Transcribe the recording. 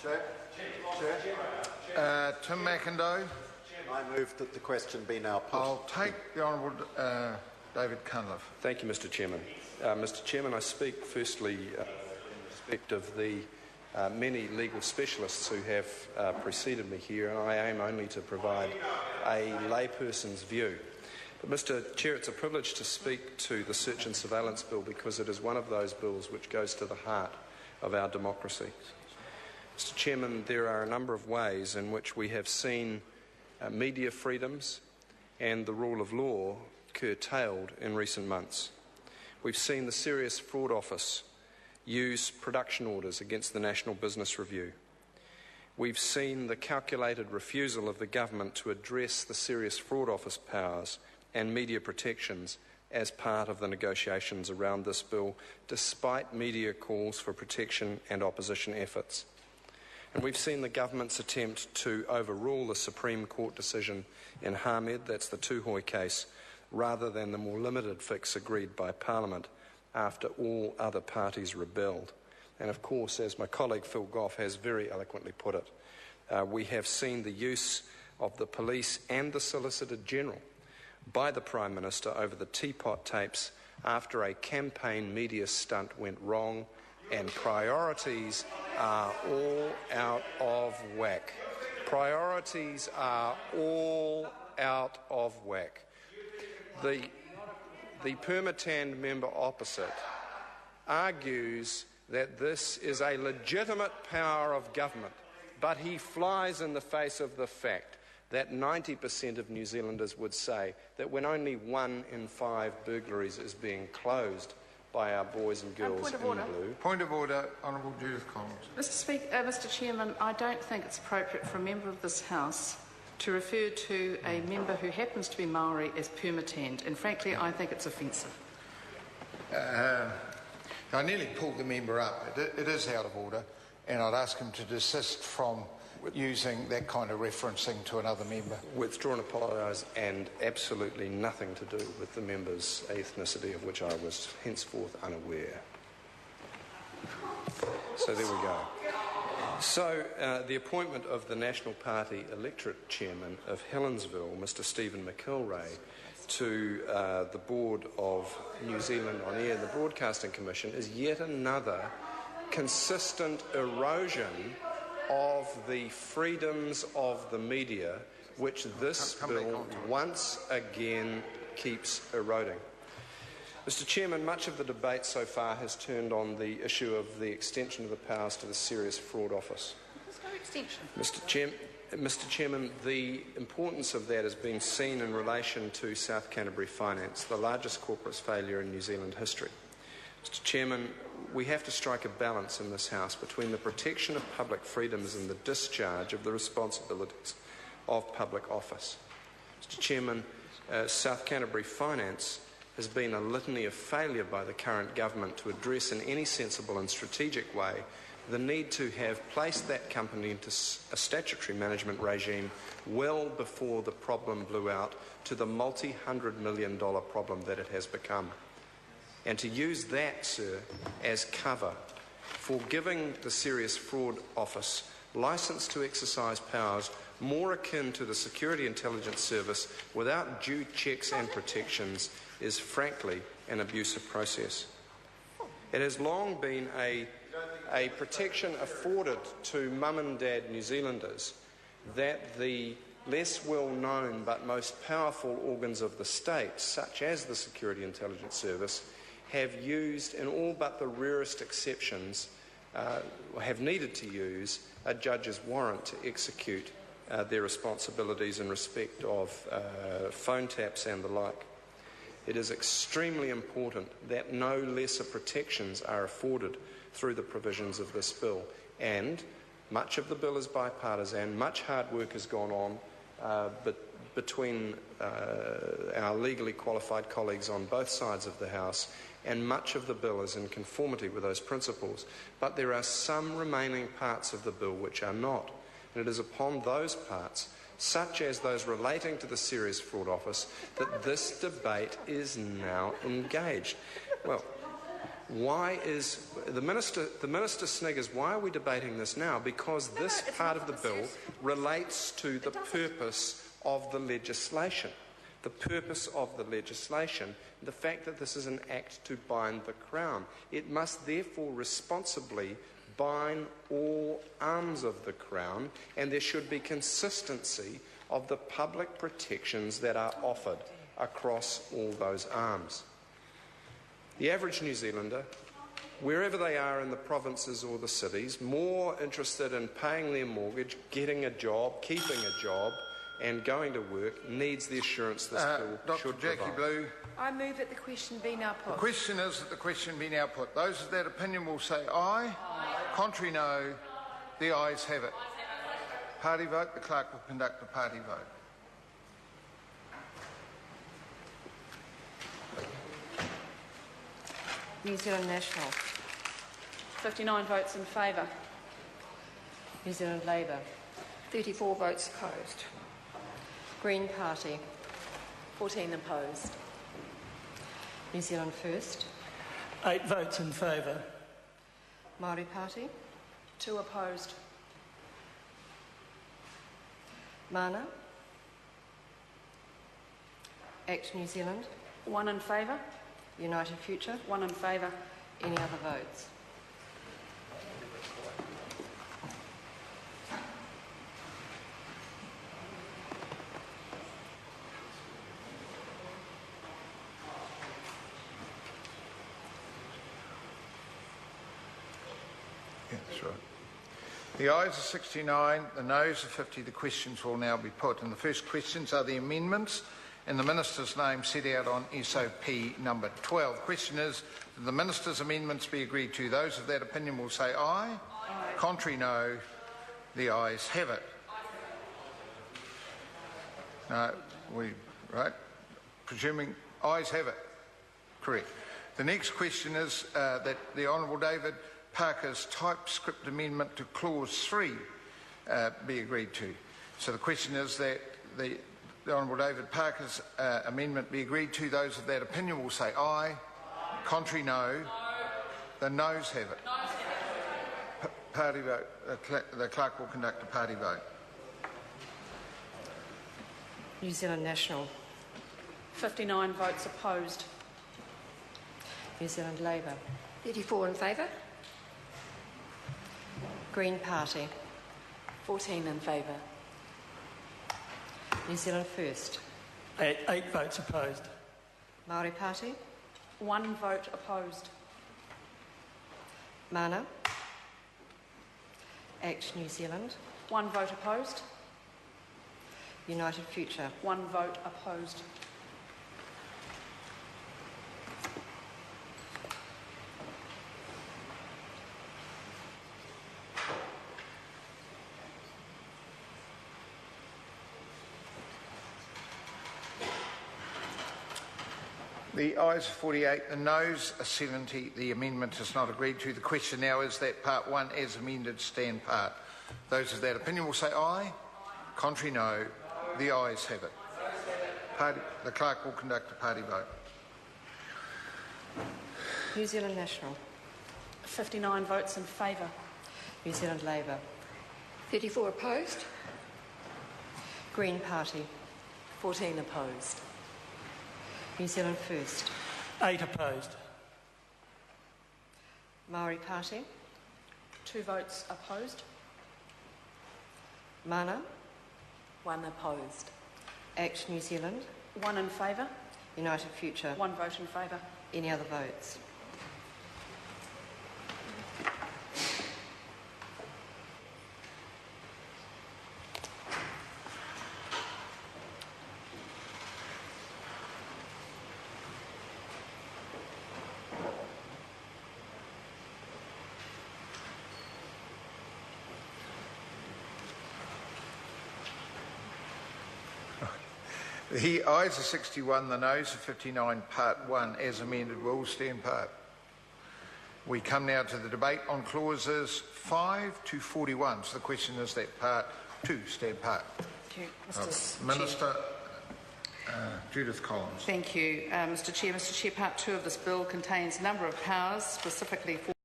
Chair. Tim McIndoe. I move that the question be now put. I'll take the Honourable David Cunliffe. Thank you, Mr. Chairman. Mr. Chairman, I speak firstly in respect of the many legal specialists who have preceded me here, and I aim only to provide a layperson's view. But Mr. Chair, it's a privilege to speak to the Search and Surveillance Bill because it is one of those bills which goes to the heart of our democracy. Mr. Chairman, there are a number of ways in which we have seen media freedoms and the rule of law curtailed in recent months. We've seen the Serious Fraud Office use production orders against the National Business Review. We've seen the calculated refusal of the government to address the Serious Fraud Office powers and media protections as part of the negotiations around this bill, despite media calls for protection and opposition efforts. And we've seen the government's attempt to overrule the Supreme Court decision in Hamed, that's the Tuhoe case, rather than the more limited fix agreed by Parliament after all other parties rebelled. And of course, as my colleague Phil Goff has very eloquently put it, we have seen the use of the police and the Solicitor General by the Prime Minister over the teapot tapes after a campaign media stunt went wrong, and priorities are all out of whack. Priorities are all out of whack. The Permatand member opposite argues that this is a legitimate power of government, but he flies in the face of the fact that 90% of New Zealanders would say that when only 1 in 5 burglaries is being closed by our boys and girls in blue. Point of order, Honourable Judith Collins. Mr. Chairman, I don't think it's appropriate for a member of this House to refer to a member who happens to be Maori as Permatand, and frankly I think it's offensive. I nearly pulled the member up. It is out of order, and I'd ask him to desist from using that kind of referencing to another member. Withdraw and apologise, and absolutely nothing to do with the member's ethnicity, of which I was henceforth unaware. So there we go. So the appointment of the National Party electorate chairman of Helensville, Mr. Stephen McIlroy, to the board of New Zealand On Air, the Broadcasting Commission, is yet another consistent erosion of the freedoms of the media, which this bill once again keeps eroding. Mr. Chairman, much of the debate so far has turned on the issue of the extension of the powers to the Serious Fraud Office. There's no extension. Mr. Chairman, the importance of that has been seen in relation to South Canterbury Finance, the largest corporate failure in New Zealand history. Mr. Chairman, we have to strike a balance in this House between the protection of public freedoms and the discharge of the responsibilities of public office. Mr. Chairman, South Canterbury Finance has been a litany of failure by the current government to address in any sensible and strategic way the need to have placed that company into a statutory management regime well before the problem blew out to the multi-hundred-million-dollar problem that it has become. And to use that, sir, as cover for giving the Serious Fraud Office licence to exercise powers more akin to the Security Intelligence Service without due checks and protections is frankly an abusive process. It has long been a protection afforded to mum and dad New Zealanders that the less well-known but most powerful organs of the state, such as the Security Intelligence Service, have used, in all but the rarest exceptions, have needed to use a judge's warrant to execute their responsibilities in respect of phone taps and the like. It is extremely important that no lesser protections are afforded through the provisions of this bill, and much of the bill is bipartisan. Much hard work has gone on between our legally qualified colleagues on both sides of the House, and much of the bill is in conformity with those principles. But there are some remaining parts of the bill which are not, and it is upon those parts, such as those relating to the Serious Fraud Office, that this debate is now engaged. Well, Why is the minister sniggers? Why are we debating this now? Because this part of the bill relates to the purpose of the legislation. The purpose of the legislation, the fact that this is an act to bind the Crown. It must therefore responsibly bind all arms of the Crown, and there should be consistency of the public protections that are offered across all those arms. The average New Zealander, wherever they are in the provinces or the cities, more interested in paying their mortgage, getting a job, keeping a job, and going to work, needs the assurance this bill should provide. Dr. Jackie Blue. I move that the question be now put. The question is that the question be now put. Those of that opinion will say aye. Contrary, no. The ayes have it. Party vote. The clerk will conduct a party vote. New Zealand National. 59 votes in favour. New Zealand Labour. 34 votes opposed. Green Party. 14 opposed. New Zealand First. 8 votes in favour. Māori Party. 2 opposed. Mana. Act New Zealand. 1 in favour. United Future. 1 in favour. Any other votes? Yeah, that's right. The ayes are 69, the noes are 50. The questions will now be put. And the first questions are the amendments and the Minister's name set out on SOP number 12. The question is, that the Minister's amendments be agreed to? Those of that opinion will say aye. Aye. Contrary, no. The ayes have it. No, right? Presuming ayes have it. Correct. The next question is that the Honourable David Parker's typescript amendment to Clause 3 be agreed to. So the question is that the Honourable David Parker's amendment be agreed to. Those of that opinion will say aye. Contrary, no. The noes have it. Party vote. The clerk will conduct a party vote. New Zealand National. 59 votes opposed. New Zealand Labour. 34 in favour. Green Party. 14 in favour. New Zealand First. 8 votes opposed. Māori Party. 1 vote opposed. Mana. Act New Zealand. 1 vote opposed. United Future. 1 vote opposed. The ayes are 48, the noes are 70. The amendment is not agreed to. The question now is that Part 1 as amended stand part. Those of that opinion will say aye. Contrary, no. The ayes have it. The clerk will conduct a party vote. New Zealand National. 59 votes in favour. New Zealand Labour. 34 opposed. Green Party. 14 opposed. New Zealand First. 8 opposed. Māori Party. 2 votes opposed. Mana. 1 opposed. Act New Zealand. 1 in favour. United Future. 1 vote in favour. Any other votes? The ayes are 61, the noes are 59. Part 1 as amended will stand part. We come now to the debate on clauses 5 to 41. So the question is that Part 2 stand part. Thank you, Mr. Minister. Judith Collins. Thank you, Mr Chair. Mr Chair, Part 2 of this bill contains a number of powers specifically for